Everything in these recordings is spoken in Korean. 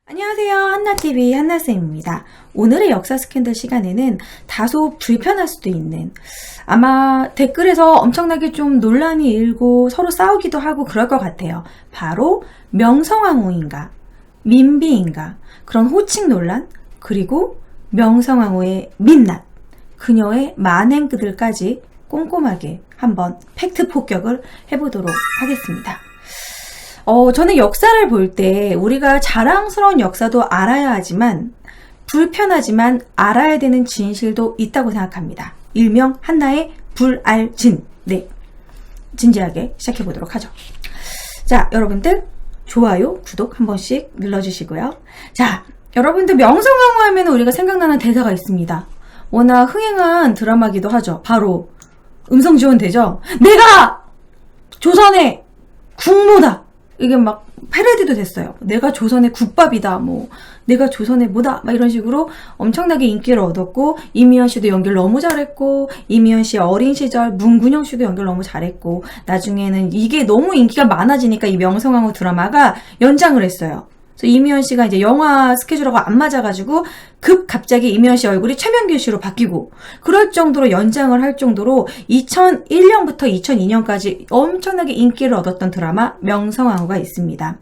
안녕하세요. 한나TV 한나쌤입니다. 오늘의 역사 스캔들 시간에는 다소 불편할 수도 있는, 아마 댓글에서 엄청나게 좀 논란이 일고 서로 싸우기도 하고 그럴 것 같아요. 바로 명성황후인가 민비인가, 그런 호칭 논란, 그리고 명성황후의 민낯, 그녀의 만행들까지 꼼꼼하게 한번 팩트 폭격을 해보도록 하겠습니다. 저는 역사를 볼 때 우리가 자랑스러운 역사도 알아야 하지만 불편하지만 알아야 되는 진실도 있다고 생각합니다. 일명 한나의 불알진. 네, 진지하게 시작해 보도록 하죠. 자, 여러분들 좋아요, 구독 한 번씩 눌러주시고요. 자, 여러분들 명성황후 하면 우리가 생각나는 대사가 있습니다. 워낙 흥행한 드라마기도 하죠. 바로 음성 지원되죠. 내가 조선의 국모다. 이게 막 패러디도 됐어요. 내가 조선의 국밥이다, 뭐 내가 조선의 뭐다, 막 이런 식으로 엄청나게 인기를 얻었고, 이미연 씨도 연기를 너무 잘했고, 이미연 씨 어린 시절 문근영 씨도 연기를 너무 잘했고, 나중에는 이게 너무 인기가 많아지니까 이 명성황후 드라마가 연장을 했어요. 그래서 이미연 씨가 이제 영화 스케줄하고 안 맞아가지고 갑자기 이미연 씨 얼굴이 최명길 씨로 바뀌고, 그럴 정도로 연장을 할 정도로 2001년부터 2002년까지 엄청나게 인기를 얻었던 드라마 명성황후가 있습니다.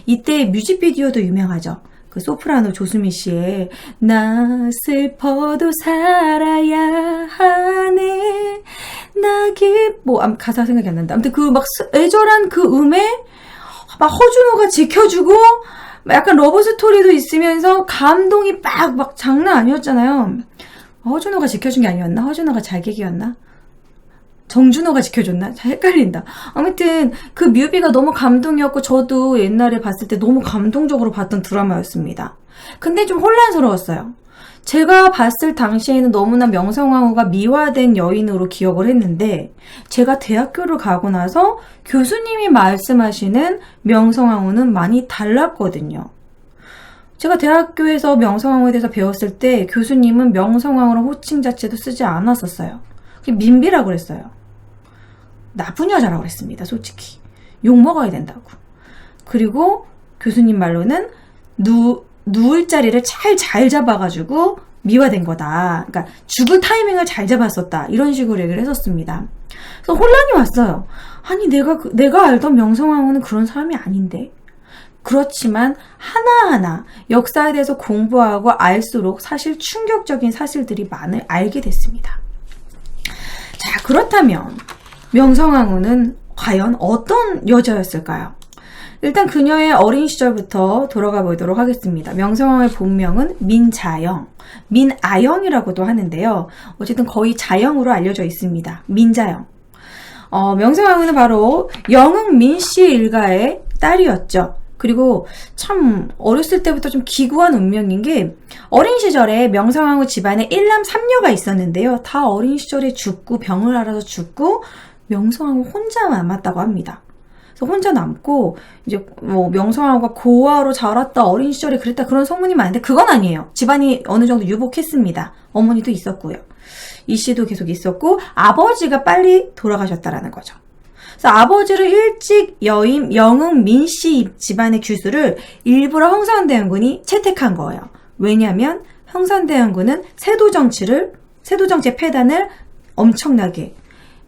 이때 뮤직비디오도 유명하죠. 그 소프라노 조수미 씨의 나 슬퍼도 살아야 하네 뭐 가사 생각이 안 난다. 아무튼 그 막 애절한 그 음에 막 허준호가 지켜주고 약간 러브 스토리도 있으면서 감동이 막 장난 아니었잖아요. 허준호가 지켜준 게 아니었나? 허준호가 잘객이었나? 정준호가 지켜줬나? 잘 헷갈린다. 아무튼 그 뮤비가 너무 감동이었고, 저도 옛날에 봤을 때 너무 감동적으로 봤던 드라마였습니다. 근데 좀 혼란스러웠어요. 제가 봤을 당시에는 너무나 명성황후가 미화된 여인으로 기억을 했는데, 제가 대학교를 가고 나서 교수님이 말씀하시는 명성황후는 많이 달랐거든요. 제가 대학교에서 명성황후에 대해서 배웠을 때 교수님은 명성황후라는 호칭 자체도 쓰지 않았었어요. 민비라고 그랬어요. 나쁜 여자라고 그랬습니다. 솔직히 욕먹어야 된다고. 그리고 교수님 말로는 누울 자리를 잘 잡아가지고 미화된 거다. 그러니까 죽을 타이밍을 잘 잡았었다. 이런 식으로 얘기를 했었습니다. 그래서 혼란이 왔어요. 아니 내가 알던 명성황후는 그런 사람이 아닌데. 그렇지만 하나하나 역사에 대해서 공부하고 알수록 사실 충격적인 사실들이 많이 알게 됐습니다. 자, 그렇다면 명성황후는 과연 어떤 여자였을까요? 일단 그녀의 어린 시절부터 돌아가 보도록 하겠습니다. 명성황후의 본명은 민자영, 민아영이라고도 하는데요. 어쨌든 거의 자영으로 알려져 있습니다. 민자영. 명성황후는 바로 영흥민 씨 일가의 딸이었죠. 그리고 참 어렸을 때부터 좀 기구한 운명인 게, 어린 시절에 명성황후 집안에 1남 3녀가 있었는데요. 다 어린 시절에 죽고 병을 앓아서 죽고 명성황후 혼자 남았다고 합니다. 그래서 혼자 남고 이제 뭐 명성황후가 고아로 자랐다, 어린 시절에 그랬다, 그런 소문이 많은데 그건 아니에요. 집안이 어느 정도 유복했습니다. 어머니도 있었고요. 이 씨도 계속 있었고, 아버지가 빨리 돌아가셨다라는 거죠. 그래서 아버지를 일찍 여임 영흥민 씨 집안의 규수를 일부러 흥선대원군이 채택한 거예요. 왜냐하면 흥선대원군은 세도정치의 폐단을 엄청나게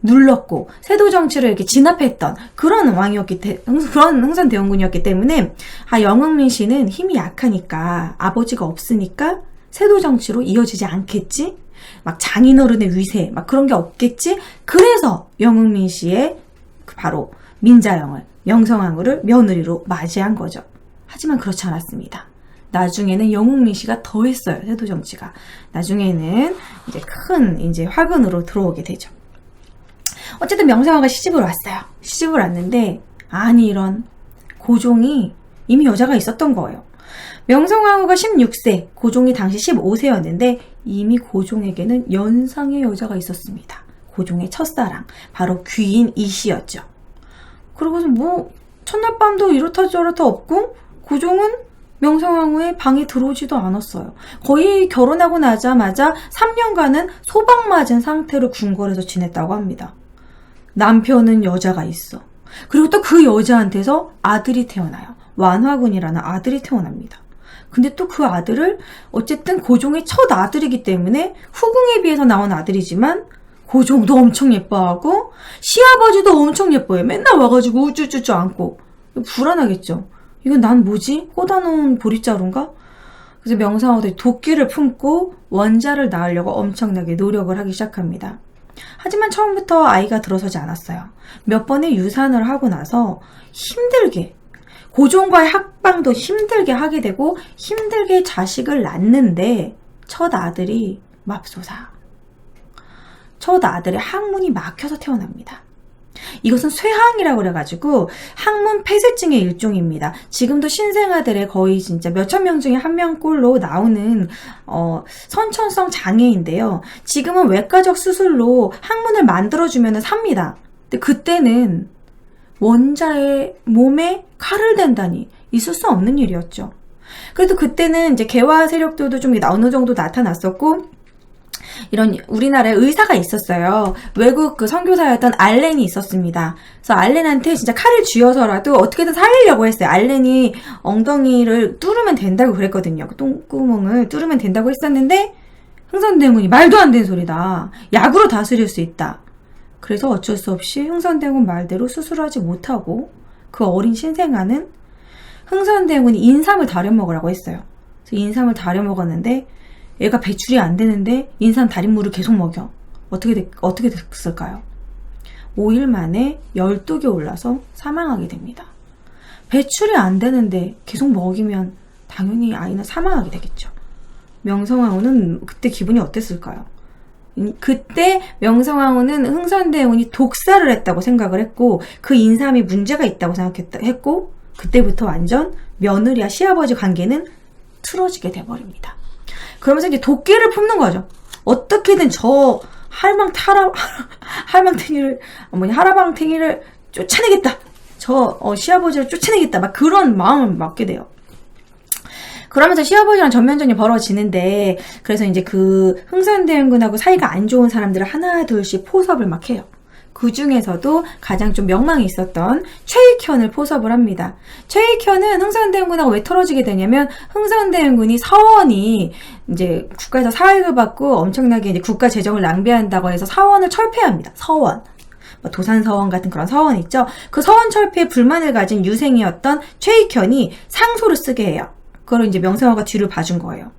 눌렀고, 세도정치를 이렇게 진압했던 그런 그런 흥선대원군이었기 때문에, 영흥민 씨는 힘이 약하니까, 아버지가 없으니까 세도정치로 이어지지 않겠지? 막 장인어른의 위세, 막 그런 게 없겠지? 그래서 영흥민 씨의 바로 민자영을, 명성황후를 며느리로 맞이한 거죠. 하지만 그렇지 않았습니다. 나중에는 영흥민 씨가 더 했어요. 세도 정치가. 나중에는 이제 큰 화근으로 들어오게 되죠. 어쨌든 명성황후가 시집을 왔어요. 시집을 왔는데, 아니 이런, 고종이 이미 여자가 있었던 거예요. 명성황후가 16세, 고종이 당시 15세였는데 이미 고종에게는 연상의 여자가 있었습니다. 고종의 첫사랑, 바로 귀인 이씨였죠. 그러고서 뭐 첫날 밤도 이렇다 저렇다 없고, 고종은 명성황후의 방에 들어오지도 않았어요. 거의 결혼하고 나자마자 3년간은 소방 맞은 상태로 궁궐에서 지냈다고 합니다. 남편은 여자가 있어. 그리고 또 그 여자한테서 아들이 태어나요. 완화군이라는 아들이 태어납니다. 근데 또 그 아들을 어쨌든 고종의 첫 아들이기 때문에 후궁에 비해서 나온 아들이지만 고종도 엄청 예뻐하고 시아버지도 엄청 예뻐해. 맨날 와가지고 우쭈쭈쭈 안고. 불안하겠죠. 이건 난 뭐지? 꽂아놓은 보릿자루인가? 그래서 명성황후도 도끼를 품고 원자를 낳으려고 엄청나게 노력을 하기 시작합니다. 하지만 처음부터 아이가 들어서지 않았어요. 몇 번의 유산을 하고 나서 힘들게 고종과의 학방도 힘들게 하게 되고 힘들게 자식을 낳는데 첫 아들이 맙소사. 첫 아들의 항문이 막혀서 태어납니다. 이것은 쇠항이라고 그래가지고 항문 폐쇄증의 일종입니다. 지금도 신생아들의 거의 진짜 몇천 명 중에 한 명꼴로 나오는 선천성 장애인데요. 지금은 외과적 수술로 항문을 만들어주면 삽니다. 근데 그때는 원자의 몸에 칼을 댄다니 있을 수 없는 일이었죠. 그래도 그때는 이제 개화 세력들도 좀 어느 정도 나타났었고 이런 우리나라에 의사가 있었어요. 외국 그 선교사였던 알렌이 있었습니다. 그래서 알렌한테 진짜 칼을 쥐어서라도 어떻게든 살리려고 했어요. 알렌이 엉덩이를 뚫으면 된다고 그랬거든요. 그 똥구멍을 뚫으면 된다고 했었는데 흥선대원군이 말도 안 되는 소리다. 약으로 다스릴 수 있다. 그래서 어쩔 수 없이 흥선대원군 말대로 수술하지 못하고 그 어린 신생아는 흥선대원군이 인삼을 다려 먹으라고 했어요. 그래서 인삼을 다려 먹었는데 얘가 배출이 안 되는데 인삼 달인물을 계속 먹여. 어떻게 됐을까요? 5일 만에 12개 올라서 사망하게 됩니다. 배출이 안 되는데 계속 먹이면 당연히 아이는 사망하게 되겠죠. 명성황후는 그때 기분이 어땠을까요? 그때 명성황후는 흥선대원군이 독사를 했다고 생각을 했고 그 인삼이 문제가 있다고 생각했고 그때부터 완전 며느리와 시아버지 관계는 틀어지게 돼버립니다. 그러면서 이제 도끼를 품는 거죠. 어떻게든 저 하라방탱이를 쫓아내겠다. 저 시아버지를 쫓아내겠다. 막 그런 마음을 갖게 돼요. 그러면서 시아버지랑 전면전이 벌어지는데 그래서 이제 그 흥선대원군하고 사이가 안 좋은 사람들을 하나 둘씩 포섭을 막 해요. 그 중에서도 가장 좀 명망이 있었던 최익현을 포섭을 합니다. 최익현은 흥선대원군하고 왜 털어지게 되냐면 흥선대원군이 사원이 이제 국가에서 사익을 받고 엄청나게 이제 국가 재정을 낭비한다고 해서 사원을 철폐합니다. 서원. 도산서원 같은 그런 서원 있죠. 그 서원 철폐에 불만을 가진 유생이었던 최익현이 상소를 쓰게 해요. 그걸 이제 명성황후가 뒤를 봐준 거예요.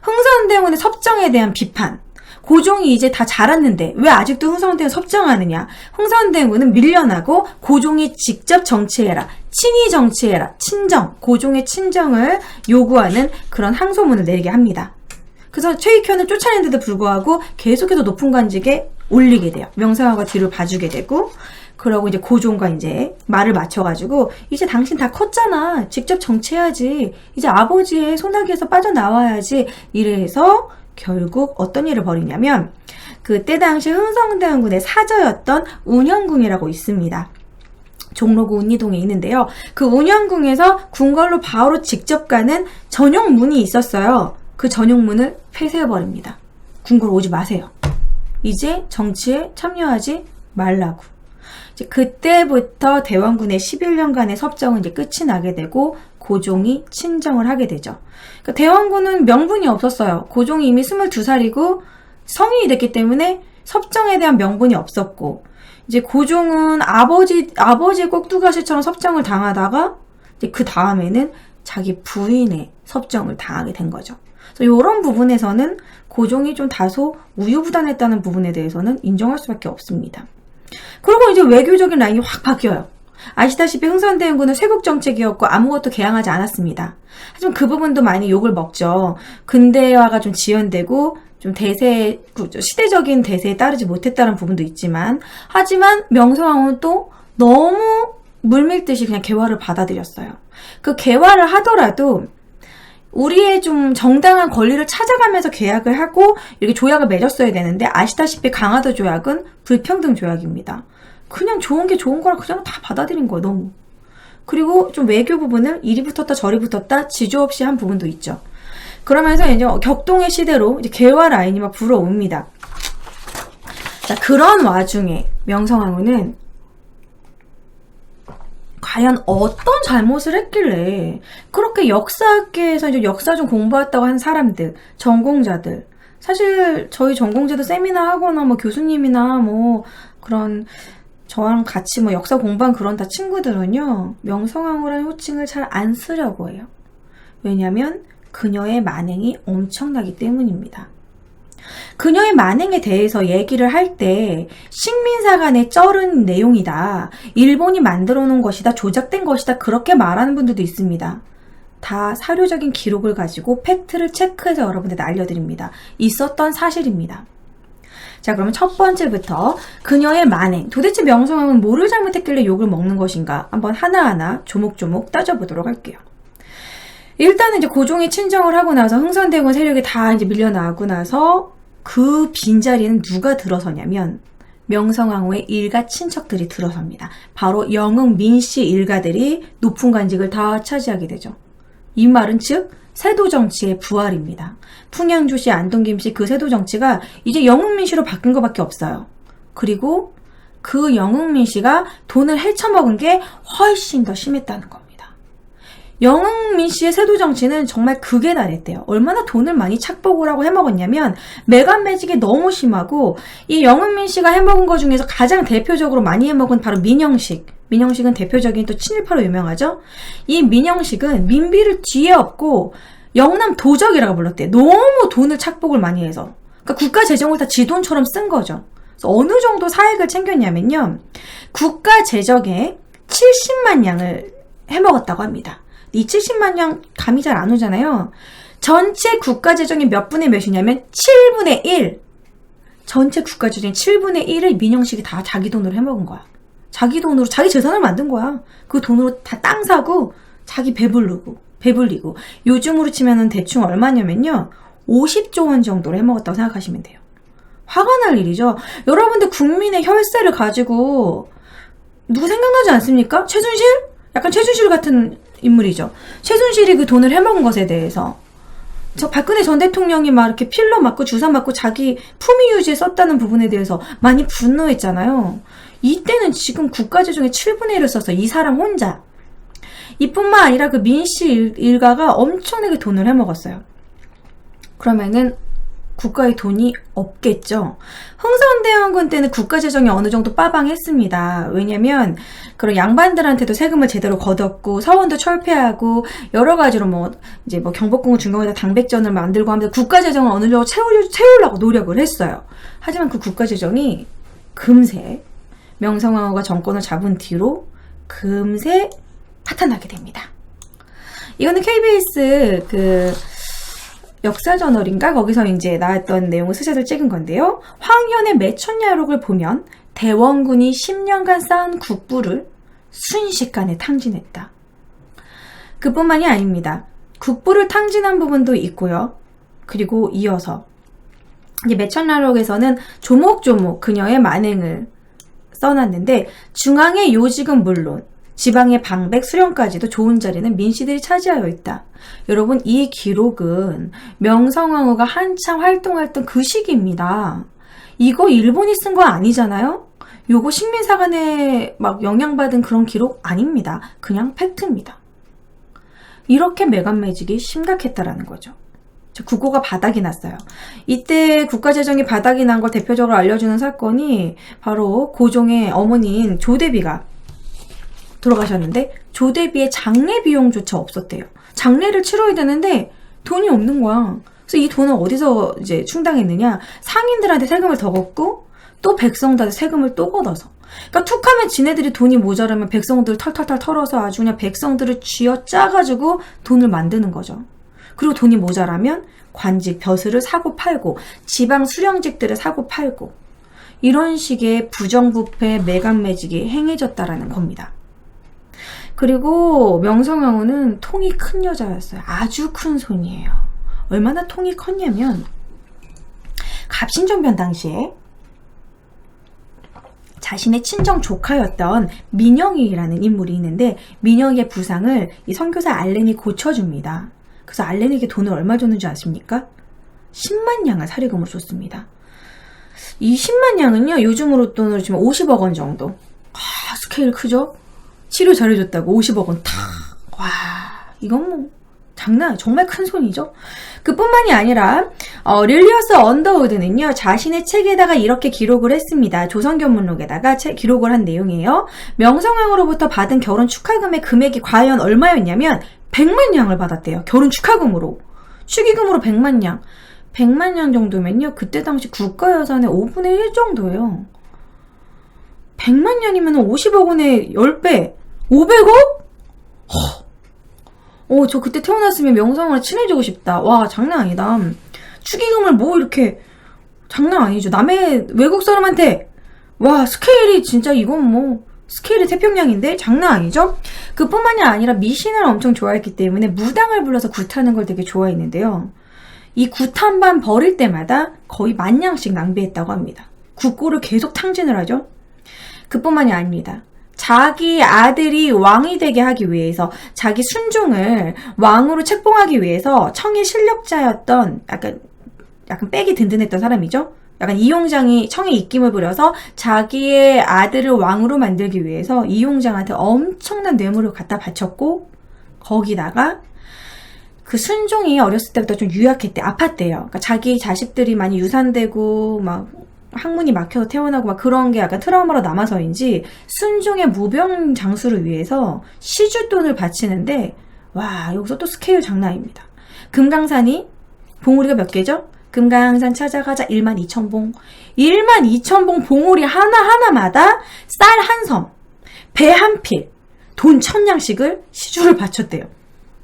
흥선대원군의 섭정에 대한 비판. 고종이 이제 다 자랐는데 왜 아직도 흥선대원 섭정하느냐. 흥선대원군은 밀려나고 고종이 직접 정치해라. 친히 정치해라. 친정. 고종의 친정을 요구하는 그런 항소문을 내게 합니다. 그래서 최익현을 쫓아낸데도 불구하고 계속해서 높은 관직에 올리게 돼요. 명성황후가 뒤를 봐주게 되고 그러고 이제 고종과 이제 말을 맞춰가지고 이제 당신 다 컸잖아. 직접 정치해야지. 이제 아버지의 소나기에서 빠져나와야지. 이래서 결국 어떤 일을 벌이냐면 그때 당시 흥선대원군의 사저였던 운현궁이라고 있습니다. 종로구 운리동에 있는데요. 그 운현궁에서 궁궐로 바로 직접 가는 전용문이 있었어요. 그 전용문을 폐쇄해버립니다. 궁궐 오지 마세요. 이제 정치에 참여하지 말라고. 이제 그때부터 대원군의 11년간의 섭정은 이제 끝이 나게 되고 고종이 친정을 하게 되죠. 그러니까 대원군은 명분이 없었어요. 고종이 이미 22살이고 성인이 됐기 때문에 섭정에 대한 명분이 없었고 이제 고종은 아버지의 꼭두가시처럼 섭정을 당하다가 이제 그 다음에는 자기 부인의 섭정을 당하게 된 거죠. 그래서 이런 부분에서는 고종이 좀 다소 우유부단했다는 부분에 대해서는 인정할 수밖에 없습니다. 그리고 이제 외교적인 라인이 확 바뀌어요. 아시다시피 흥선대원군은 쇄국 정책이었고 아무것도 개항하지 않았습니다. 하지만 그 부분도 많이 욕을 먹죠. 근대화가 좀 지연되고 좀 시대적인 대세에 따르지 못했다는 부분도 있지만 하지만 명성황후는 또 너무 물밀듯이 그냥 개화를 받아들였어요. 그 개화를 하더라도 우리의 좀 정당한 권리를 찾아가면서 계약을 하고 이렇게 조약을 맺었어야 되는데 아시다시피 강화도 조약은 불평등 조약입니다. 그냥 좋은 게 좋은 거라 그냥 다 받아들인 거예요. 너무. 그리고 좀 외교 부분을 이리 붙었다 저리 붙었다 지조 없이 한 부분도 있죠. 그러면서 이제 격동의 시대로 이제 개화 라인이 막 불어옵니다. 자, 그런 와중에 명성황후는 과연 어떤 잘못을 했길래 그렇게 역사학계에서 이제 역사 좀 공부했다고 한 사람들, 전공자들, 사실 저희 전공자도 세미나 하거나 뭐 교수님이나 뭐 그런 저랑 같이 뭐 역사 공부한 그런 다 친구들은요, 명성황후라는 호칭을 잘 안 쓰려고 해요. 왜냐면 그녀의 만행이 엄청나기 때문입니다. 그녀의 만행에 대해서 얘기를 할 때 식민사관에 쩔은 내용이다, 일본이 만들어 놓은 것이다, 조작된 것이다, 그렇게 말하는 분들도 있습니다. 다 사료적인 기록을 가지고 팩트를 체크해서 여러분들한테 알려드립니다. 있었던 사실입니다. 자, 그러면 첫 번째부터 그녀의 만행, 도대체 명성황후는 뭐를 잘못했길래 욕을 먹는 것인가 한번 하나하나 조목조목 따져보도록 할게요. 일단은 이제 고종이 친정을 하고 나서 흥선대원 세력이 다 이제 밀려나고 나서 그 빈자리는 누가 들어서냐면 명성황후의 일가 친척들이 들어섭니다. 바로 영흥 민씨 일가들이 높은 관직을 다 차지하게 되죠. 이 말은 즉 세도 정치의 부활입니다. 풍양주씨, 안동김씨 그 세도 정치가 이제 영흥민씨로 바뀐 것밖에 없어요. 그리고 그 영흥민씨가 돈을 헤쳐먹은 게 훨씬 더 심했다는 겁니다. 영흥민씨의 세도 정치는 정말 극에 달했대요. 얼마나 돈을 많이 착복을 하고 해먹었냐면 매간매직이 너무 심하고, 이 영흥민씨가 해먹은 것 중에서 가장 대표적으로 많이 해먹은 바로 민영식. 민영식은 대표적인 또 친일파로 유명하죠. 이 민영식은 민비를 뒤에 업고 영남 도적이라고 불렀대요. 너무 돈을 착복을 많이 해서. 그러니까 국가 재정을 다 지 돈처럼 쓴 거죠. 그래서 어느 정도 사익을 챙겼냐면요, 국가 재정에 70만 양을 해먹었다고 합니다. 이 70만 양 감이 잘 안 오잖아요. 전체 국가 재정이 몇 분의 몇이냐면 7분의 1. 전체 국가 재정의 7분의 1을 민영식이 다 자기 돈으로 해먹은 거야. 자기 돈으로 자기 재산을 만든 거야. 그 돈으로 다 땅 사고 자기 배불리고 요즘으로 치면은 대충 얼마냐면요, 50조 원 정도로 해먹었다고 생각하시면 돼요. 화가 날 일이죠. 여러분들 국민의 혈세를 가지고 누구 생각나지 않습니까? 최순실? 약간 최순실 같은 인물이죠. 최순실이 그 돈을 해먹은 것에 대해서 저 박근혜 전 대통령이 막 이렇게 필러 맞고 주사 맞고 자기 품위 유지에 썼다는 부분에 대해서 많이 분노했잖아요. 이때는 지금 국가재정의 7분의 1을 썼어. 이 사람 혼자. 이뿐만 아니라 그 민씨 일가가 엄청나게 돈을 해먹었어요. 그러면은 국가에 돈이 없겠죠. 흥선대원군 때는 국가재정이 어느 정도 빠방했습니다. 왜냐면 그런 양반들한테도 세금을 제대로 걷었고 서원도 철폐하고 여러 가지로 뭐 이제 뭐 경복궁 중경에다 당백전을 만들고 하면서 국가재정을 어느 정도 채우려고 노력을 했어요. 하지만 그 국가재정이 금세 명성황후가 정권을 잡은 뒤로 금세 파탄나게 됩니다. 이거는 KBS 그 역사저널인가? 거기서 이제 나왔던 내용을 스샷을 찍은 건데요. 황현의 매천야록을 보면 대원군이 10년간 쌓은 국부를 순식간에 탕진했다. 그뿐만이 아닙니다. 국부를 탕진한 부분도 있고요. 그리고 이어서 이 매천야록에서는 조목조목 그녀의 만행을 써놨는데, 중앙의 요직은 물론 지방의 방백, 수령까지도 좋은 자리는 민씨들이 차지하여 있다. 여러분, 이 기록은 명성황후가 한참 활동했던 그 시기입니다. 이거 일본이 쓴 거 아니잖아요? 요거 식민사관에 막 영향받은 그런 기록 아닙니다. 그냥 팩트입니다. 이렇게 매간매직이 심각했다라는 거죠. 국고가 바닥이 났어요. 이때 국가재정이 바닥이 난 걸 대표적으로 알려주는 사건이 바로 고종의 어머니인 조대비가 돌아가셨는데, 조대비의 장례 비용조차 없었대요. 장례를 치러야 되는데 돈이 없는 거야. 그래서 이 돈은 어디서 이제 충당했느냐? 상인들한테 세금을 더 걷고 또 백성들한테 세금을 또 걷어서. 그러니까 툭하면 지네들이 돈이 모자라면 백성들 털털털 털어서 아주 그냥 백성들을 쥐어짜가지고 돈을 만드는 거죠. 그리고 돈이 모자라면 관직, 벼슬을 사고 팔고 지방 수령직들을 사고 팔고, 이런 식의 부정부패 매간매직이 행해졌다라는 겁니다. 그리고 명성황후는 통이 큰 여자였어요. 아주 큰 손이에요. 얼마나 통이 컸냐면 갑신정변 당시에 자신의 친정 조카였던 민영이라는 인물이 있는데, 민영이의 부상을 이 선교사 알렌이 고쳐줍니다. 그래서 알렌에게 돈을 얼마 줬는지 아십니까? 10만 양을 사리금으로 줬습니다. 이 10만 양은요, 요즘으로 돈으로 치면 50억 원 정도. 스케일 크죠? 치료 잘해줬다고 50억 원 탁. 와, 이건 뭐 장난, 정말 큰 손이죠. 그뿐만이 아니라 릴리어스 언더우드는요, 자신의 책에다가 이렇게 기록을 했습니다. 조선견문록에다가 기록을 한 내용이에요. 명성황후로부터 받은 결혼 축하금의 금액이 과연 얼마였냐면 100만 냥을 받았대요. 결혼 축하금으로. 축의금으로 100만 냥. 100만 냥 정도면요, 그때 당시 국가예산의 5분의 1 정도예요. 100만 년이면 50억 원의 10배. 500억? 저 그때 태어났으면 명성황후랑 친해지고 싶다. 와, 장난 아니다. 축의금을 뭐 이렇게, 장난 아니죠. 남의 외국 사람한테, 와, 스케일이 진짜 이건 뭐, 스케일이 태평양인데? 장난 아니죠? 그뿐만이 아니라 미신을 엄청 좋아했기 때문에 무당을 불러서 굿하는 걸 되게 좋아했는데요. 이 굿한반 버릴 때마다 거의 10,000냥씩 낭비했다고 합니다. 굿골을 계속 탕진을 하죠. 그뿐만이 아닙니다. 자기 아들이 왕이 되게 하기 위해서, 자기 순종을 왕으로 책봉하기 위해서 청의 실력자였던, 약간 백이 든든했던 사람이죠. 약간 이용장이 청에 입김을 부려서 자기의 아들을 왕으로 만들기 위해서 이용장한테 엄청난 뇌물을 갖다 바쳤고, 거기다가 그 순종이 어렸을 때부터 좀 유약했대. 아팠대요. 그러니까 자기 자식들이 많이 유산되고 막 항문이 막혀서 태어나고 막 그런 게 약간 트라우마로 남아서인지 순종의 무병 장수를 위해서 시주돈을 바치는데, 와, 여기서 또 스케일 장난 아닙니다. 금강산이 봉우리가 몇 개죠? 금강산 찾아가자 12,000봉. 12,000봉 봉우리 하나하나마다 쌀 한 섬, 배 한 필, 돈 1,000냥씩을 시주를 바쳤대요.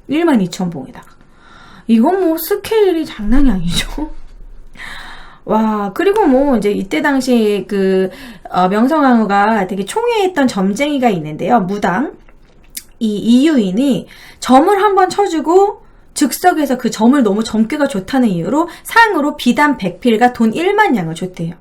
12,000봉에다가. 이건 뭐 스케일이 장난이 아니죠. 와, 그리고 뭐 이제 이때 당시 명성황후가 되게 총애했던 점쟁이가 있는데요. 무당. 이 이유인이 점을 한번 쳐주고 즉석에서 그 점을 너무 점괘가 좋다는 이유로 상으로 비단 100필과 돈 1만 냥을 줬대요.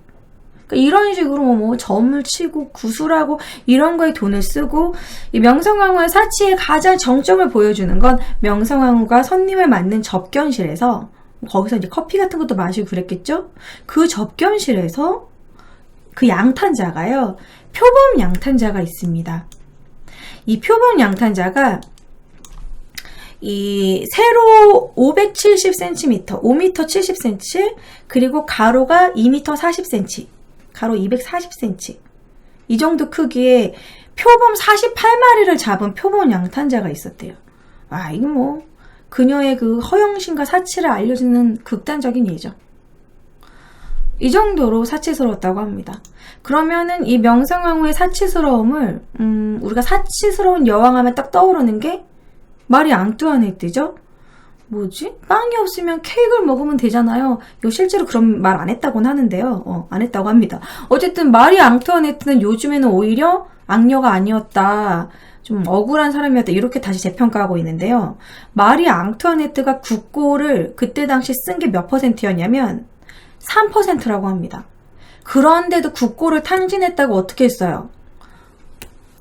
그러니까 이런 식으로 뭐 점을 치고 구술하고 이런 거에 돈을 쓰고, 이 명성황후의 사치의 가장 정점을 보여주는 건 명성황후가 손님을 맞는 접견실에서, 거기서 이제 커피 같은 것도 마시고 그랬겠죠? 그 접견실에서 그 양탄자가요, 표범 양탄자가 있습니다. 이 표범 양탄자가 이 세로 570cm, 5m 70cm, 그리고 가로가 2m 40cm, 가로 240cm, 이 정도 크기의 표범 48마리를 잡은 표범 양탄자가 있었대요. 아, 이거 뭐 그녀의 그 허영심과 사치를 알려주는 극단적인 예죠. 이 정도로 사치스러웠다고 합니다. 그러면은 이 명성황후의 사치스러움을, 우리가 사치스러운 여왕하면 딱 떠오르는 게 마리 앙뚜아네트죠? 뭐지? 빵이 없으면 케이크를 먹으면 되잖아요. 이거 실제로 그런 말 안 했다고는 하는데요. 안 했다고 합니다. 어쨌든 마리 앙뚜아네트는 요즘에는 오히려 악녀가 아니었다, 좀 억울한 사람이었다, 이렇게 다시 재평가하고 있는데요. 마리 앙투아네트가 국고를 그때 당시 쓴 게 몇 %였냐면 3%라고 합니다. 그런데도 국고를 탕진했다고 어떻게 했어요?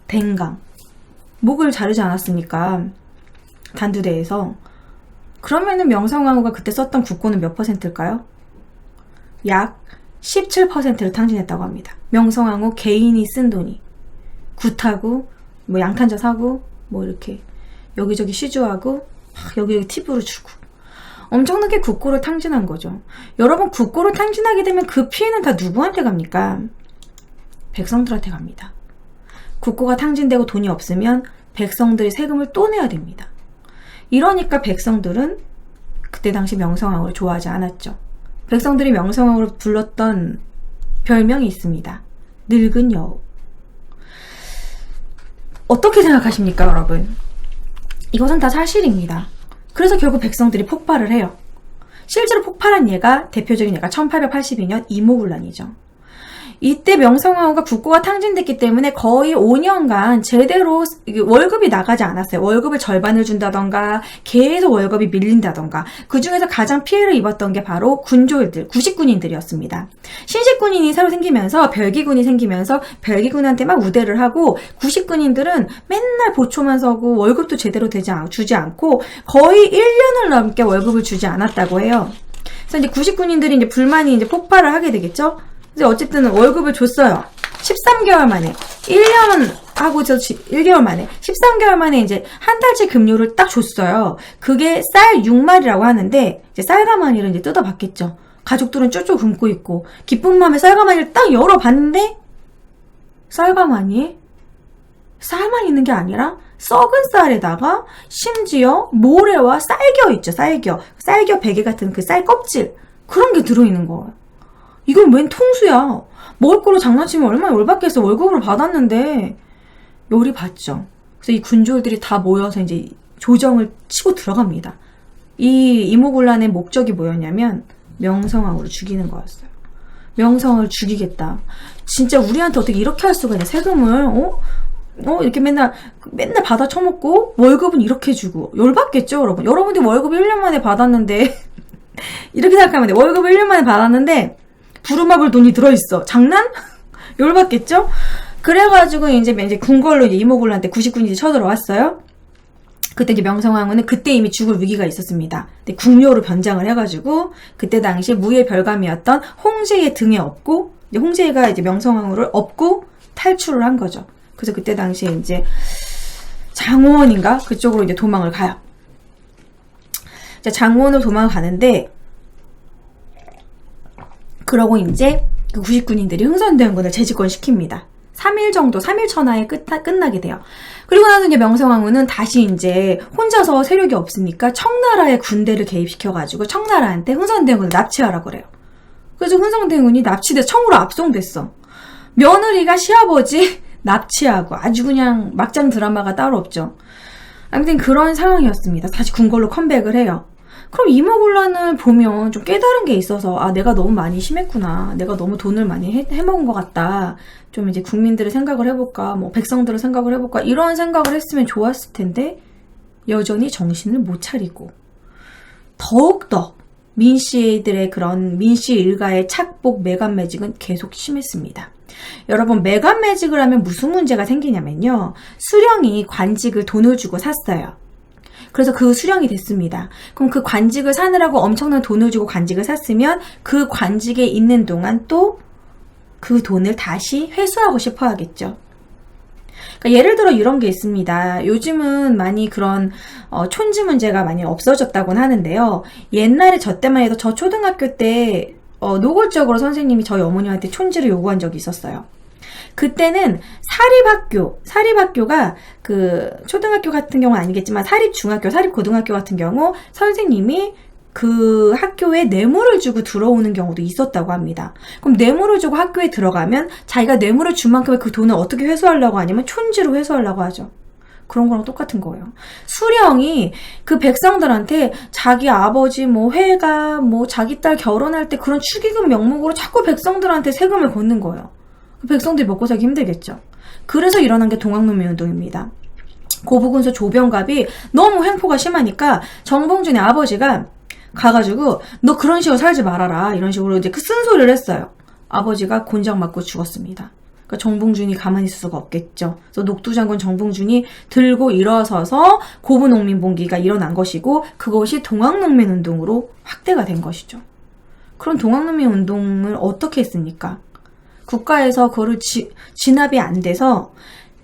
댕강. 목을 자르지 않았습니까? 단두대에서. 그러면은 명성황후가 그때 썼던 국고는 몇 %일까요? 약 17%를 탕진했다고 합니다. 명성황후 개인이 쓴 돈이. 굿하고 뭐 양탄자 사고 뭐 이렇게 여기저기 시주하고 여기저기 팁으로 주고 엄청나게 국고를 탕진한 거죠. 여러분, 국고를 탕진하게 되면 그 피해는 다 누구한테 갑니까? 백성들한테 갑니다. 국고가 탕진되고 돈이 없으면 백성들이 세금을 또 내야 됩니다. 이러니까 백성들은 그때 당시 명성황후를 좋아하지 않았죠. 백성들이 명성황후를 불렀던 별명이 있습니다. 늙은 여우. 어떻게 생각하십니까, 여러분? 이것은 다 사실입니다. 그래서 결국 백성들이 폭발을 해요. 실제로 폭발한 예가, 대표적인 예가 1882년 이모군란이죠. 이때 명성황후가 국고가 탕진됐기 때문에 거의 5년간 제대로 월급이 나가지 않았어요. 월급을 절반을 준다던가 계속 월급이 밀린다던가. 그 중에서 가장 피해를 입었던 게 바로 군졸들, 구식군인들이었습니다. 신식군인이 새로 생기면서 별기군이 생기면서 별기군한테 막 우대를 하고, 구식군인들은 맨날 보초만 서고 월급도 제대로 주지 않고 거의 1년을 넘게 월급을 주지 않았다고 해요. 그래서 이제 구식군인들이 이제 불만이 이제 폭발을 하게 되겠죠. 어쨌든 월급을 줬어요. 13개월 만에. 1년 하고 저 1개월 만에 13개월 만에 이제 한 달치 급료를 딱 줬어요. 그게 쌀 6마리라고 하는데 이제 쌀가마니를 이제 뜯어봤겠죠. 가족들은 쭈쭈 굶고 있고 기쁜 마음에 쌀가마니를 딱 열어봤는데 쌀가마니에 쌀만 있는 게 아니라 썩은 쌀에다가 심지어 모래와 쌀겨 있죠. 쌀겨 베개 같은 그 쌀 껍질 그런 게 들어있는 거예요. 이건 웬 통수야. 먹을 거로 장난치면 얼마나 열받겠어. 월급으로 받았는데 열이 받죠. 그래서 이 군졸들이 다 모여서 이제 조정을 치고 들어갑니다. 이 이모곤란의 목적이 뭐였냐면 명성황후를 죽이는 거였어요. 명성황후를 죽이겠다. 진짜 우리한테 어떻게 이렇게 할 수가 있냐. 세금을 이렇게 맨날 받아 처먹고 월급은 이렇게 주고 열받겠죠, 여러분. 여러분들 월급 1년 만에 받았는데 이렇게 생각하면 돼. 월급을 1년 만에 받았는데 부루마블 돈이 들어있어. 장난? 열받겠죠? 그래가지고 이제 궁궐로 이제 이모곤란한테 99년이 쳐들어왔어요. 그때 이제 명성황후는 그때 이미 죽을 위기가 있었습니다. 근데 궁녀로 변장을 해가지고 그때 당시 무예 별감이었던 홍제의 등에 업고 이제 홍제가 이제 명성황후를 업고 탈출을 한 거죠. 그래서 그때 당시에 이제 장원인가 그쪽으로 이제 도망을 가요. 장원으로 도망을 가는데 그러고 이제 그 99인들이 흥선대원군을 재집권시킵니다. 3일 정도, 3일 천하에 끝나게 돼요. 그리고 나서 이제 명성황후는 다시 이제 혼자서 세력이 없으니까 청나라의 군대를 개입시켜가지고 청나라한테 흥선대원군을 납치하라고 그래요. 그래서 흥선대원군이 납치돼 청으로 압송됐어. 며느리가 시아버지 납치하고 아주 그냥 막장 드라마가 따로 없죠. 아무튼 그런 상황이었습니다. 다시 궁궐로 컴백을 해요. 그럼 이모곤란을 보면 좀 깨달은 게 있어서 내가 너무 많이 심했구나. 내가 너무 돈을 많이 해먹은 것 같다. 좀 이제 국민들의 생각을 해볼까. 뭐 백성들의 생각을 해볼까. 이런 생각을 했으면 좋았을 텐데 여전히 정신을 못 차리고 더욱더 민씨들의 그런 민씨 일가의 착복 매간 매직은 계속 심했습니다. 여러분 매간 매직을 하면 무슨 문제가 생기냐면요. 수령이 관직을 돈을 주고 샀어요. 그래서 그 수령이 됐습니다. 그럼 그 관직을 사느라고 엄청난 돈을 주고 관직을 샀으면 그 관직에 있는 동안 또 그 돈을 다시 회수하고 싶어 하겠죠. 그러니까 예를 들어 이런 게 있습니다. 요즘은 많이 그런 촌지 문제가 많이 없어졌다고는 하는데요. 옛날에 저 때만 해도 저 초등학교 때 노골적으로 선생님이 저희 어머님한테 촌지를 요구한 적이 있었어요. 그때는 사립학교가 그 초등학교 같은 경우는 아니겠지만 사립중학교, 사립고등학교 같은 경우 선생님이 그 학교에 뇌물을 주고 들어오는 경우도 있었다고 합니다. 그럼 뇌물을 주고 학교에 들어가면 자기가 뇌물을 준 만큼의 그 돈을 어떻게 회수하려고 하냐면 촌지로 회수하려고 하죠. 그런 거랑 똑같은 거예요. 수령이 그 백성들한테 자기 아버지 회가 자기 딸 결혼할 때 그런 축의금 명목으로 자꾸 백성들한테 세금을 걷는 거예요. 백성들이 먹고 살기 힘들겠죠. 그래서 일어난 게 동학농민운동입니다. 고부군수 조병갑이 너무 횡포가 심하니까 정봉준의 아버지가 가가지고 너 그런 식으로 살지 말아라 이런 식으로 이제 그 쓴소리를 했어요. 아버지가 곤장 맞고 죽었습니다. 그러니까 정봉준이 가만히 있을 수가 없겠죠. 그래서 녹두장군 정봉준이 들고 일어서서 고부농민봉기가 일어난 것이고 그것이 동학농민운동으로 확대가 된 것이죠. 그런 동학농민운동을 어떻게 했습니까? 국가에서 그거를 진압이 안 돼서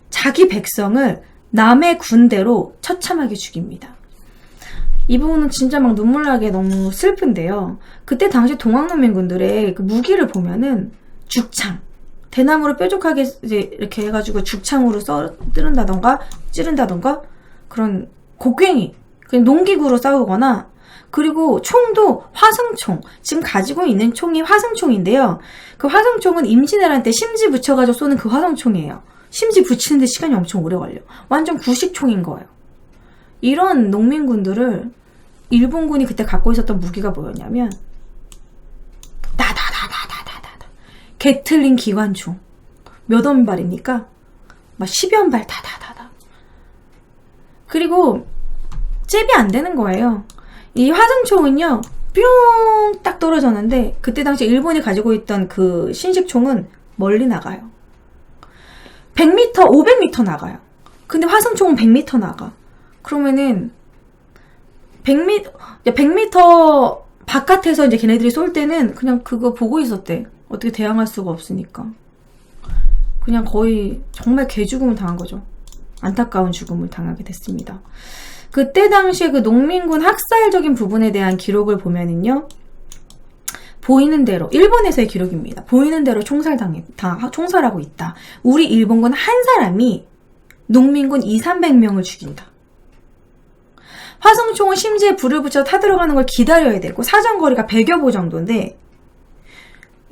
자기 백성을 남의 군대로 처참하게 죽입니다. 이 부분은 진짜 막 눈물 나게 너무 슬픈데요. 그때 당시 동학농민군들의 그 무기를 보면은 죽창, 대나무를 뾰족하게 이제 이렇게 해가지고 죽창으로 찌른다던가 그런 곡괭이, 그냥 농기구로 싸우거나 그리고 총도 화승총, 지금 가지고 있는 총이 화승총인데요. 그 화승총은 임진왜란 때 심지 붙여가지고 쏘는 그 화승총이에요. 심지 붙이는데 시간이 엄청 오래 걸려. 완전 구식총인 거예요. 이런 농민군들을 일본군이 그때 갖고 있었던 무기가 뭐였냐면 다다다다다다다 게틀링 기관총 몇 원발입니까? 막 10여 발 다다다다. 그리고 잽이 안 되는 거예요. 이 화승총은요 뿅 딱 떨어졌는데 그때 당시 일본이 가지고 있던 그 신식총은 멀리 나가요. 100m, 500m 나가요. 근데 화승총은 100m 나가. 그러면은 100m 바깥에서 이제 걔네들이 쏠 때는 그냥 그거 보고 있었대. 어떻게 대항할 수가 없으니까. 그냥 거의 정말 개죽음을 당한 거죠. 안타까운 죽음을 당하게 됐습니다. 그때 당시에 그 농민군 학살적인 부분에 대한 기록을 보면은요, 보이는 대로, 일본에서의 기록입니다. 보이는 대로 총살하고 있다. 우리 일본군 한 사람이 농민군 200~300명을 죽인다. 화성총은 심지에 불을 붙여 타들어가는 걸 기다려야 되고, 사정거리가 100여 보 정도인데,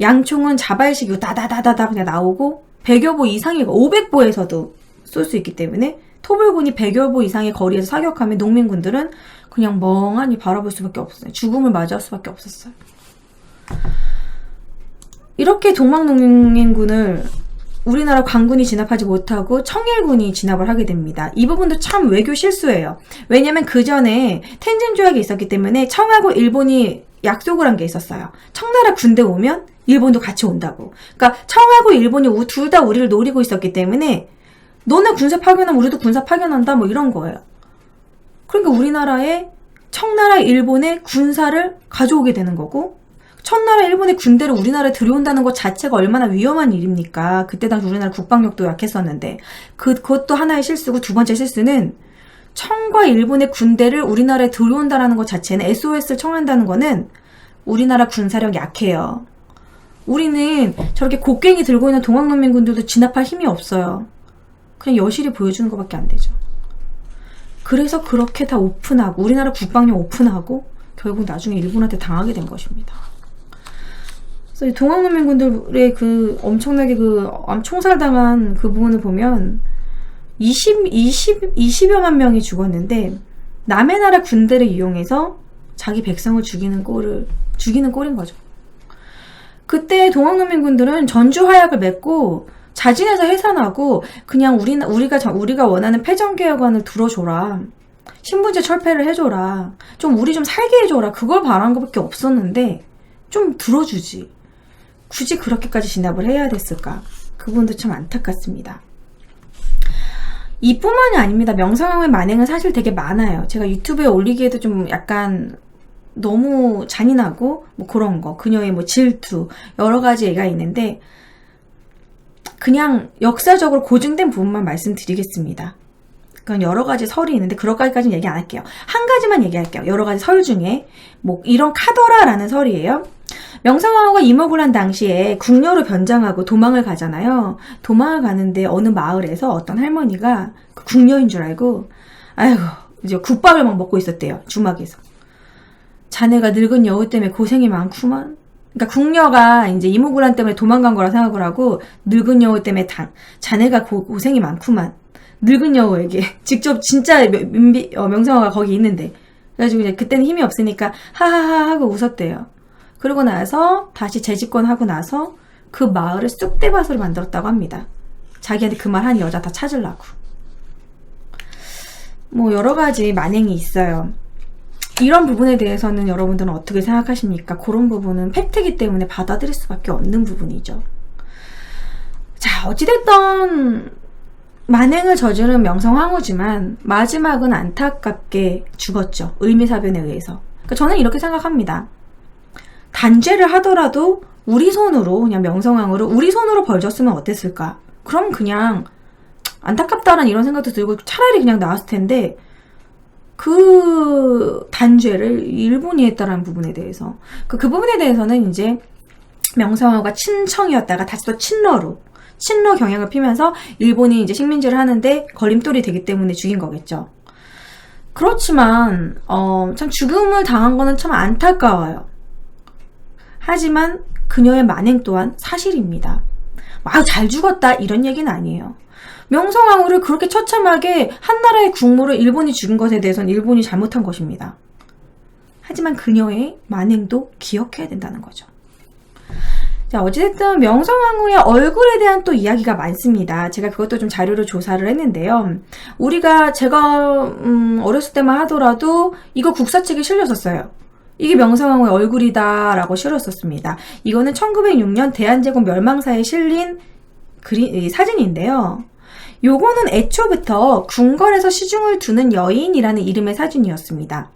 양총은 자발식이고 다다다다다 그냥 나오고, 100여 보 이상이고 500보에서도 쏠 수 있기 때문에, 토불군이 100여 보 이상의 거리에서 사격하면 농민군들은 그냥 멍하니 바라볼 수밖에 없었어요. 죽음을 맞이할 수밖에 없었어요. 이렇게 동막농민군을 우리나라 관군이 진압하지 못하고 청일군이 진압을 하게 됩니다. 이 부분도 참 외교 실수예요. 왜냐면 그 전에 텐진 조약이 있었기 때문에 청하고 일본이 약속을 한 게 있었어요. 청나라 군대 오면 일본도 같이 온다고. 그러니까 청하고 일본이 둘 다 우리를 노리고 있었기 때문에 너네 군사 파견하면 우리도 군사 파견한다 뭐 이런 거예요. 그러니까 우리나라에 청나라 일본의 군사를 가져오게 되는 거고, 청나라 일본의 군대를 우리나라에 들여온다는 것 자체가 얼마나 위험한 일입니까? 그때 당시 우리나라 국방력도 약했었는데, 그것도 하나의 실수고, 두 번째 실수는 청과 일본의 군대를 우리나라에 들여온다는 것 자체는, SOS를 청한다는 거는 우리나라 군사력 약해요. 우리는 저렇게 곡괭이 들고 있는 동학농민군들도 진압할 힘이 없어요. 그냥 여실히 보여주는 것밖에 안 되죠. 그래서 그렇게 다 오픈하고, 우리나라 국방력 오픈하고 결국 나중에 일본한테 당하게 된 것입니다. 그래서 동학농민군들의 그 엄청나게 그 총살당한 그 부분을 보면 20여만 명이 죽었는데, 남의 나라 군대를 이용해서 자기 백성을 죽이는 꼴인 거죠. 그때 동학농민군들은 전주화약을 맺고 자진해서 해산하고, 그냥 우리가 원하는 패전개혁안을 들어줘라, 신분제 철폐를 해줘라, 우리 좀 살게 해줘라, 그걸 바란 것밖에 없었는데 좀 들어주지. 굳이 그렇게까지 진압을 해야 됐을까? 그분도 참 안타깝습니다. 이뿐만이 아닙니다. 명성황후의 만행은 사실 되게 많아요. 제가 유튜브에 올리기에도 좀 약간 너무 잔인하고 뭐 그런 거, 그녀의 뭐 질투, 여러 가지 얘기가 있는데, 그냥 역사적으로 고증된 부분만 말씀드리겠습니다. 그건 여러 가지 설이 있는데 그것까지는 얘기 안 할게요. 한 가지만 얘기할게요. 여러 가지 설 중에 뭐 이런 카더라라는 설이에요. 명성황후가 이목을 한 당시에 궁녀로 변장하고 도망을 가잖아요. 도망을 가는데 어느 마을에서 어떤 할머니가 그 궁녀인 줄 알고, 아이고 이제 국밥을 막 먹고 있었대요. 주막에서. 자네가 늙은 여우 때문에 고생이 많구만. 그러니까 궁녀가 이제 이모군란 때문에 도망간 거라 생각을 하고, 늙은 여우 때문에 자네가 고생이 많구만. 늙은 여우에게 직접 진짜 명성황후가 거기 있는데, 그래가지고 이제 그때는 힘이 없으니까 하하하 하고 웃었대요. 그러고 나서 다시 재집권하고 나서 그 마을을 쑥대밭으로 만들었다고 합니다. 자기한테 그 말 한 여자 다 찾으려고. 뭐 여러 가지 만행이 있어요. 이런 부분에 대해서는 여러분들은 어떻게 생각하십니까? 그런 부분은 팩트이기 때문에 받아들일 수밖에 없는 부분이죠. 자, 어찌됐든 만행을 저지른 명성황후지만 마지막은 안타깝게 죽었죠. 을미사변에 의해서. 그러니까 저는 이렇게 생각합니다. 단죄를 하더라도 우리 손으로, 그냥 명성황후를 우리 손으로 벌줬으면 어땠을까? 그럼 그냥 안타깝다라는 이런 생각도 들고 차라리 그냥 나왔을 텐데, 그 단죄를 일본이 했다라는 부분에 대해서, 그 부분에 대해서는 이제 명성황후가 친청이었다가 다시 또 친러 경향을 피면서 일본이 이제 식민지를 하는데 걸림돌이 되기 때문에 죽인 거겠죠. 그렇지만 참 죽음을 당한 거는 참 안타까워요. 하지만 그녀의 만행 또한 사실입니다. 잘 죽었다 이런 얘기는 아니에요. 명성황후를 그렇게 처참하게 한나라의 국모를 일본이 죽인 것에 대해서는 일본이 잘못한 것입니다. 하지만 그녀의 만행도 기억해야 된다는 거죠. 자, 어찌됐든 명성황후의 얼굴에 대한 또 이야기가 많습니다. 제가 그것도 좀 자료로 조사를 했는데요. 제가 어렸을 때만 하더라도 이거 국사책에 실렸었어요. 이게 명성황후의 얼굴이다 라고 실었었습니다. 이거는 1906년 대한제국 멸망사에 실린 사진인데요. 요거는 애초부터 궁궐에서 시중을 두는 여인이라는 이름의 사진이었습니다.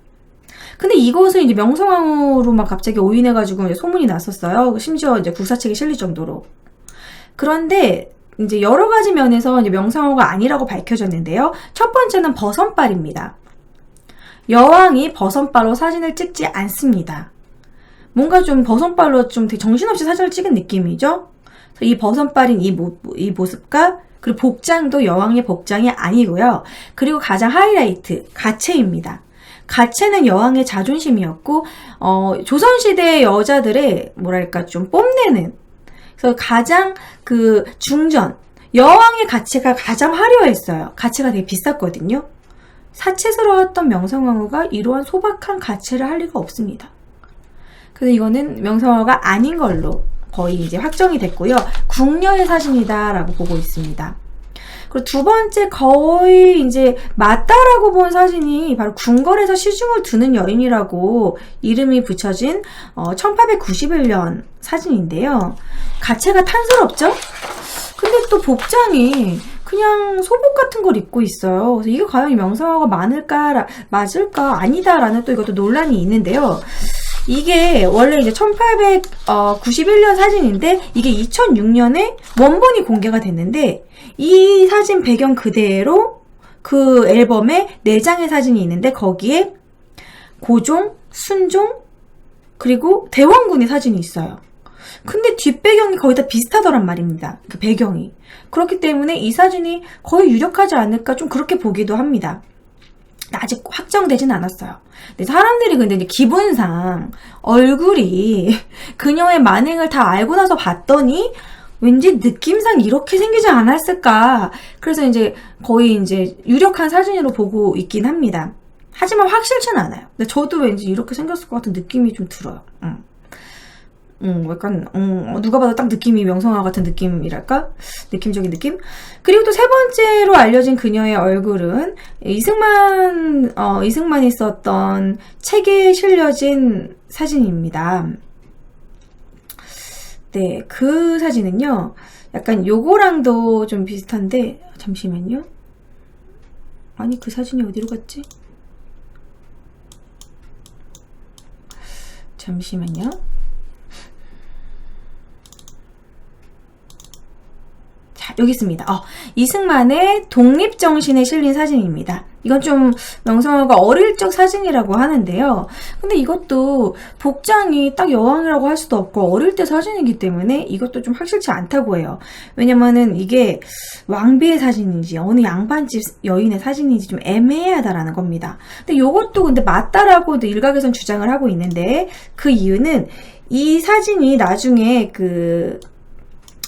근데 이것을 이제 명성황후로 막 갑자기 오인해가지고 이제 소문이 났었어요. 심지어 이제 국사책에 실릴 정도로. 그런데 이제 여러 가지 면에서 이제 명성황후가 아니라고 밝혀졌는데요. 첫 번째는 버선발입니다. 여왕이 버선발로 사진을 찍지 않습니다. 뭔가 좀 버선발로 좀 되게 정신없이 사진을 찍은 느낌이죠. 이 버선발인 이 모습과 그리고 복장도 여왕의 복장이 아니고요. 그리고 가장 하이라이트, 가채입니다. 가채는 여왕의 자존심이었고 조선시대의 여자들의 뭐랄까 좀 뽐내는, 그래서 가장 그 중전, 여왕의 가채가 가장 화려했어요. 가채가 되게 비쌌거든요. 사치스러웠던 명성황후가 이러한 소박한 가채를 할 리가 없습니다. 그래서 이거는 명성황후가 아닌 걸로 거의 이제 확정이 됐고요. 궁녀의 사진이다라고 보고 있습니다. 그리고 두 번째 거의 이제 맞다라고 본 사진이 바로 궁궐에서 시중을 두는 여인이라고 이름이 붙여진 1891년 사진인데요. 가채가 탄스럽죠? 근데 또 복장이 그냥 소복 같은 걸 입고 있어요. 그래서 이게 과연 명성황후가 맞을까 아니다라는 또 이것도 논란이 있는데요. 이게 원래 이제 1891년 사진인데 이게 2006년에 원본이 공개가 됐는데 이 사진 배경 그대로 그 앨범에 4장의 사진이 있는데 거기에 고종, 순종, 그리고 대원군의 사진이 있어요. 근데 뒷배경이 거의 다 비슷하더란 말입니다. 그 배경이. 그렇기 때문에 이 사진이 거의 유력하지 않을까 좀 그렇게 보기도 합니다. 아직 확정되진 않았어요. 근데 사람들이 근데 이제 기본상 얼굴이 그녀의 만행을 다 알고 나서 봤더니 왠지 느낌상 이렇게 생기지 않았을까. 그래서 이제 거의 이제 유력한 사진으로 보고 있긴 합니다. 하지만 확실치는 않아요. 근데 저도 왠지 이렇게 생겼을 것 같은 느낌이 좀 들어요. 약간 누가 봐도 딱 느낌이 명성황후 같은 느낌이랄까? 느낌적인 느낌? 그리고 또 세 번째로 알려진 그녀의 얼굴은 이승만이 썼던 책에 실려진 사진입니다. 네, 그 사진은요, 약간 요거랑도 좀 비슷한데, 잠시만요. 아니, 그 사진이 어디로 갔지? 잠시만요. 여기 있습니다. 이승만의 독립정신에 실린 사진입니다. 이건 좀 명성황후가 어릴 적 사진이라고 하는데요. 근데 이것도 복장이 딱 여왕이라고 할 수도 없고 어릴 때 사진이기 때문에 이것도 좀 확실치 않다고 해요. 왜냐면은 이게 왕비의 사진인지 어느 양반집 여인의 사진인지 좀 애매하다라는 겁니다. 근데 이것도 근데 맞다라고 일각에선 주장을 하고 있는데 그 이유는 이 사진이 나중에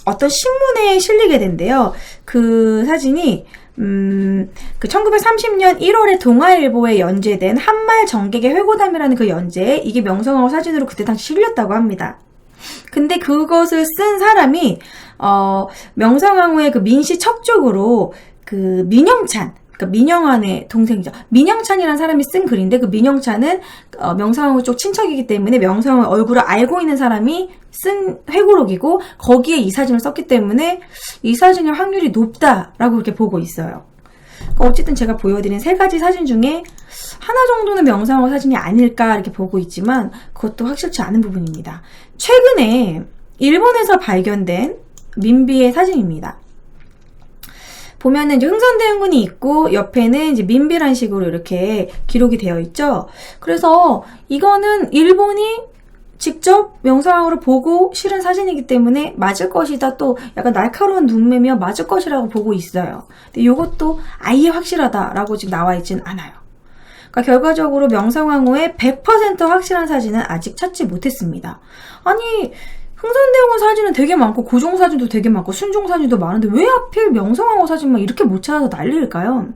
어떤 신문에 실리게 된대요. 그 사진이 그 1930년 1월에 동아일보에 연재된 한말 정객의 회고담이라는 그 연재에 이게 명성황후 사진으로 그때 당시 실렸다고 합니다. 근데 그것을 쓴 사람이 명성황후의 그 민씨 척족으로 그 민영찬, 그러니까 민영환의 동생이죠. 민영찬이라는 사람이 쓴 글인데 그 민영찬은 명성황후 쪽 친척이기 때문에 명성황후 얼굴을 알고 있는 사람이 쓴 회고록이고 거기에 이 사진을 썼기 때문에 이 사진일 확률이 높다라고 그렇게 보고 있어요. 어쨌든 제가 보여드린 3가지 사진 중에 하나 정도는 명성황후 사진이 아닐까 이렇게 보고 있지만 그것도 확실치 않은 부분입니다. 최근에 일본에서 발견된 민비의 사진입니다. 보면은 이제 흥선대원군이 있고 옆에는 이제 민비란 식으로 이렇게 기록이 되어 있죠. 그래서 이거는 일본이 직접 명성황후를 보고 실은 사진이기 때문에 맞을 것이다. 또 약간 날카로운 눈매며 맞을 것이라고 보고 있어요. 근데 이것도 아예 확실하다라고 지금 나와 있진 않아요. 그러니까 결과적으로 명성황후의 100% 확실한 사진은 아직 찾지 못했습니다. 아니 흥선대원군 사진은 되게 많고 고종 사진도 되게 많고 순종 사진도 많은데 왜 하필 명성황후 사진만 이렇게 못 찾아서 난리일까요?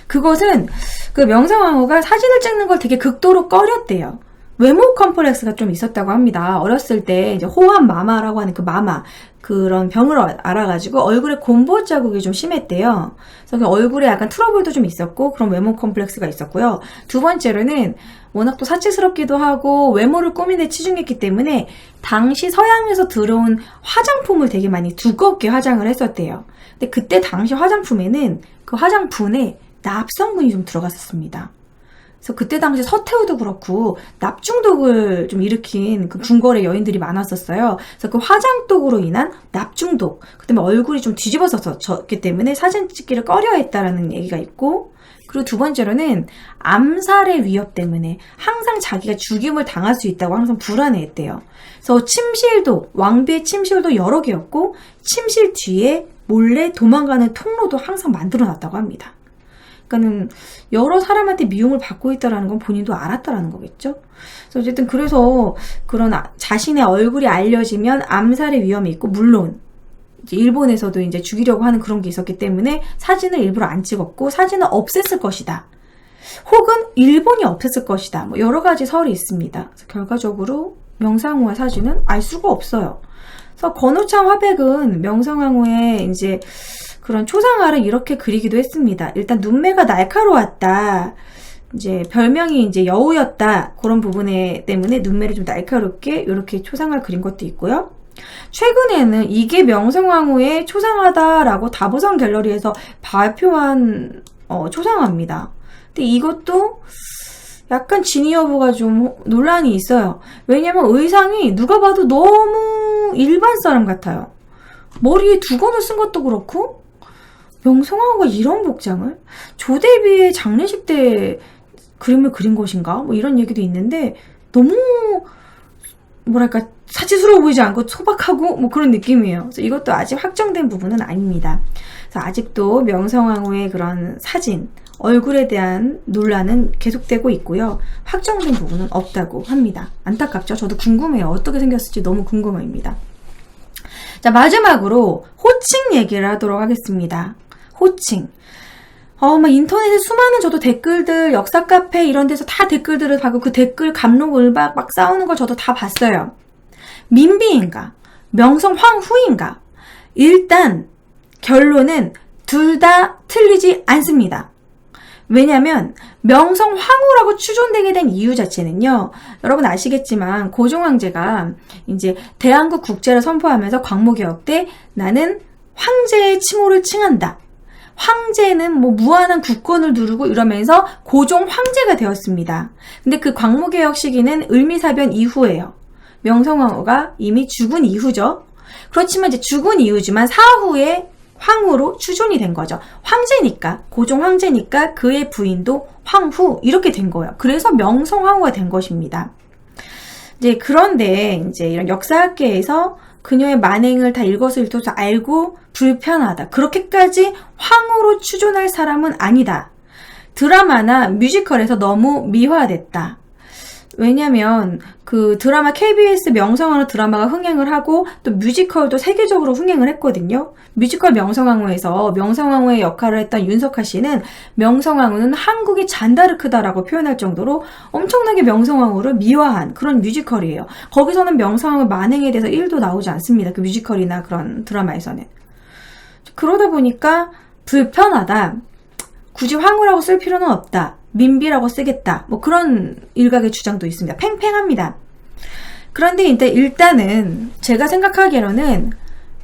그것은 그 명성황후가 사진을 찍는 걸 되게 극도로 꺼렸대요. 외모 컴플렉스가 좀 있었다고 합니다. 어렸을 때 이제 호환 마마라고 하는 그 마마 그런 병을 알아가지고 얼굴에 곰보 자국이 좀 심했대요. 그래서 얼굴에 약간 트러블도 좀 있었고 그런 외모 컴플렉스가 있었고요. 두 번째로는 워낙 또 사치스럽기도 하고 외모를 꾸미는 데 치중했기 때문에 당시 서양에서 들어온 화장품을 되게 많이 두껍게 화장을 했었대요. 근데 그때 당시 화장품에는 그 화장분에 납성분이 좀 들어갔었습니다. 그래서 그때 당시 서태후도 그렇고 납중독을 좀 일으킨 그 궁궐의 여인들이 많았었어요. 그래서 그 화장독으로 인한 납중독, 그다음에 얼굴이 좀 뒤집어졌기 때문에 사진 찍기를 꺼려했다라는 얘기가 있고, 그리고 두 번째로는 암살의 위협 때문에 항상 자기가 죽임을 당할 수 있다고 항상 불안해했대요. 그래서 침실도, 왕비의 침실도 여러 개였고 침실 뒤에 몰래 도망가는 통로도 항상 만들어놨다고 합니다. 그러니까는 여러 사람한테 미움을 받고 있다라는 건 본인도 알았다라는 거겠죠. 그래서 어쨌든 그래서 그런 자신의 얼굴이 알려지면 암살의 위험이 있고, 물론 이제 일본에서도 이제 죽이려고 하는 그런 게 있었기 때문에 사진을 일부러 안 찍었고 사진을 없앴을 것이다. 혹은 일본이 없앴을 것이다. 뭐 여러 가지 설이 있습니다. 그래서 결과적으로 명성황후의 사진은 알 수가 없어요. 그래서 권오창 화백은 명성황후의 이제 그런 초상화를 이렇게 그리기도 했습니다. 일단 눈매가 날카로웠다. 이제 별명이 이제 여우였다. 그런 부분에 때문에 눈매를 좀 날카롭게 이렇게 초상화를 그린 것도 있고요. 최근에는 이게 명성황후의 초상화다라고 다보성 갤러리에서 발표한 초상화입니다. 근데 이것도 약간 진위 여부가 좀 논란이 있어요. 왜냐면 의상이 누가 봐도 너무 일반 사람 같아요. 머리에 두건을 쓴 것도 그렇고, 명성황후가 이런 복장을 조대비의 장례식 때 그림을 그린 것인가? 뭐 이런 얘기도 있는데 너무 뭐랄까 사치스러워 보이지 않고 소박하고 뭐 그런 느낌이에요. 그래서 이것도 아직 확정된 부분은 아닙니다. 그래서 아직도 명성황후의 그런 사진, 얼굴에 대한 논란은 계속되고 있고요. 확정된 부분은 없다고 합니다. 안타깝죠? 저도 궁금해요. 어떻게 생겼을지 너무 궁금합니다. 자, 마지막으로 호칭 얘기를 하도록 하겠습니다. 호칭. 막 인터넷에 수많은 저도 댓글들, 역사 카페 이런 데서 다 댓글들을 봐고 그 댓글 갑록을박 막 싸우는 걸 저도 다 봤어요. 민비인가? 명성황후인가? 일단 결론은 둘 다 틀리지 않습니다. 왜냐면 명성황후라고 추존되게 된 이유 자체는요, 여러분 아시겠지만 고종황제가 이제 대한국 국제를 선포하면서 광무개혁 때 나는 황제의 칭호를 칭한다. 황제는 뭐 무한한 국권을 누르고 이러면서 고종 황제가 되었습니다. 근데 그 광무개혁 시기는 을미사변 이후예요. 명성황후가 이미 죽은 이후죠. 그렇지만 이제 죽은 이후지만 사후에 황후로 추존이 된 거죠. 황제니까, 고종 황제니까 그의 부인도 황후 이렇게 된 거예요. 그래서 명성황후가 된 것입니다. 이제 그런데 이제 이런 역사학계에서 그녀의 만행을 다 일거수일투족해서 알고 불편하다. 그렇게까지 황후로 추존할 사람은 아니다. 드라마나 뮤지컬에서 너무 미화됐다. 왜냐면 그 드라마 KBS 명성황후 드라마가 흥행을 하고 또 뮤지컬도 세계적으로 흥행을 했거든요. 뮤지컬 명성황후에서 명성황후의 역할을 했던 윤석하 씨는 명성황후는 한국의 잔다르크다라고 표현할 정도로 엄청나게 명성황후를 미화한 그런 뮤지컬이에요. 거기서는 명성황후 만행에 대해서 1도 나오지 않습니다. 그 뮤지컬이나 그런 드라마에서는. 그러다 보니까 불편하다. 굳이 황후라고 쓸 필요는 없다. 민비라고 쓰겠다. 뭐 그런 일각의 주장도 있습니다. 팽팽합니다. 그런데 일단은 제가 생각하기로는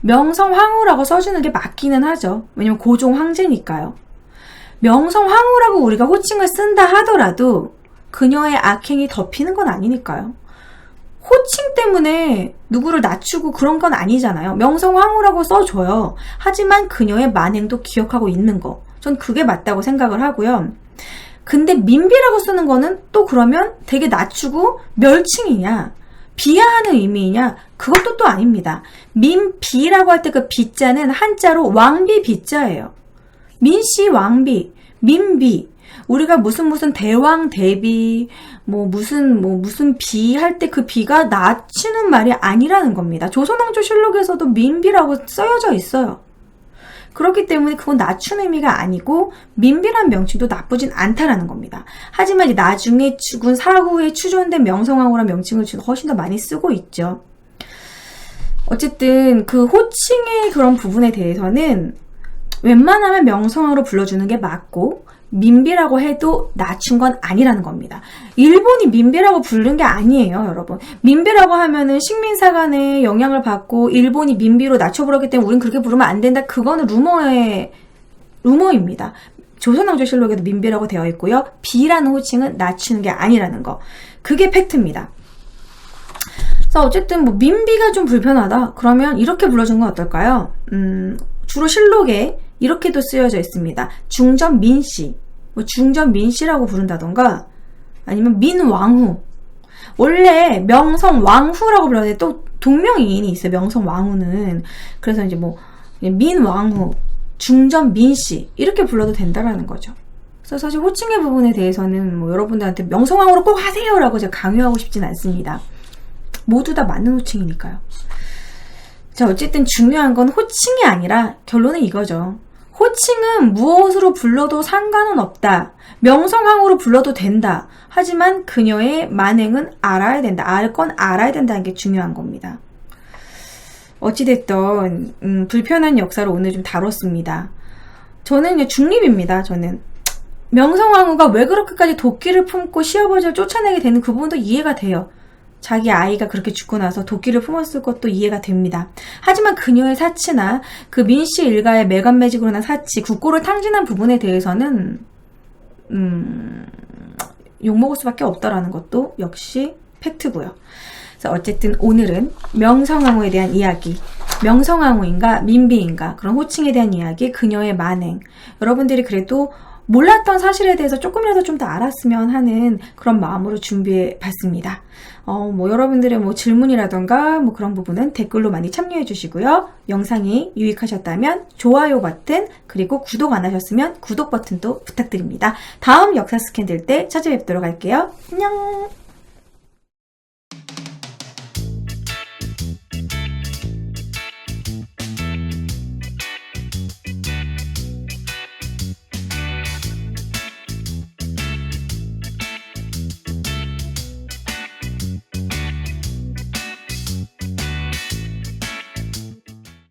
명성황후라고 써주는 게 맞기는 하죠. 왜냐면 고종 황제니까요. 명성황후라고 우리가 호칭을 쓴다 하더라도 그녀의 악행이 덮이는 건 아니니까요. 호칭 때문에 누구를 낮추고 그런 건 아니잖아요. 명성황후라고 써줘요. 하지만 그녀의 만행도 기억하고 있는 거. 전 그게 맞다고 생각을 하고요. 근데 민비라고 쓰는 거는 또 그러면 되게 낮추고 멸칭이냐, 비하하는 의미이냐, 그것도 또 아닙니다. 민비라고 할 때 그 비자는 한자로 왕비 비자예요. 민씨 왕비, 민비. 우리가 무슨 대왕 대비, 무슨 비 할 때 그 비가 낮추는 말이 아니라는 겁니다. 조선왕조실록에서도 민비라고 쓰여져 있어요. 그렇기 때문에 그건 낮춘 의미가 아니고 민비란 명칭도 나쁘진 않다라는 겁니다. 하지만 나중에 죽은 사후에 추존된 명성황후란 명칭을 지금 훨씬 더 많이 쓰고 있죠. 어쨌든 그 호칭의 그런 부분에 대해서는 웬만하면 명성황후로 불러주는 게 맞고 민비라고 해도 낮춘 건 아니라는 겁니다. 일본이 민비라고 부른 게 아니에요, 여러분. 민비라고 하면은 식민사관의 영향을 받고 일본이 민비로 낮춰 부르기 때문에 우린 그렇게 부르면 안 된다. 그거는 루머입니다. 조선왕조실록에도 민비라고 되어 있고요. 비라는 호칭은 낮추는 게 아니라는 거. 그게 팩트입니다. 그래서 어쨌든 뭐 민비가 좀 불편하다. 그러면 이렇게 불러준 건 어떨까요? 주로 실록에 이렇게도 쓰여져 있습니다. 중전 민씨, 뭐 중전 민씨라고 부른다던가, 아니면 민왕후. 원래 명성왕후라고 불렀는데 또 동명이인이 있어요. 명성왕후는. 그래서 이제 뭐 민왕후, 중전 민씨 이렇게 불러도 된다라는 거죠. 그래서 사실 호칭의 부분에 대해서는 뭐 여러분들한테 명성왕후로 꼭 하세요라고 제가 강요하고 싶진 않습니다. 모두 다 맞는 호칭이니까요. 자, 어쨌든 중요한 건 호칭이 아니라 결론은 이거죠. 호칭은 무엇으로 불러도 상관은 없다. 명성황후로 불러도 된다. 하지만 그녀의 만행은 알아야 된다. 알 건 알아야 된다는 게 중요한 겁니다. 어찌됐든 불편한 역사를 오늘 좀 다뤘습니다. 저는 중립입니다. 저는 명성황후가 왜 그렇게까지 도끼를 품고 시아버지를 쫓아내게 되는 그 부분도 이해가 돼요. 자기 아이가 그렇게 죽고 나서 도끼를 품었을 것도 이해가 됩니다. 하지만 그녀의 사치나 그 민씨 일가의 매간매직으로 난 사치, 국고를 탕진한 부분에 대해서는 욕먹을 수밖에 없다라는 것도 역시 팩트고요. 그래서 어쨌든 오늘은 명성황후에 대한 이야기, 명성황후인가 민비인가 그런 호칭에 대한 이야기, 그녀의 만행, 여러분들이 그래도 몰랐던 사실에 대해서 조금이라도 좀 더 알았으면 하는 그런 마음으로 준비해 봤습니다. 뭐 여러분들의 뭐 질문이라던가 뭐 그런 부분은 댓글로 많이 참여해 주시고요. 영상이 유익하셨다면 좋아요 버튼, 그리고 구독 안 하셨으면 구독 버튼도 부탁드립니다. 다음 역사 스캔들 때 찾아뵙도록 할게요. 안녕!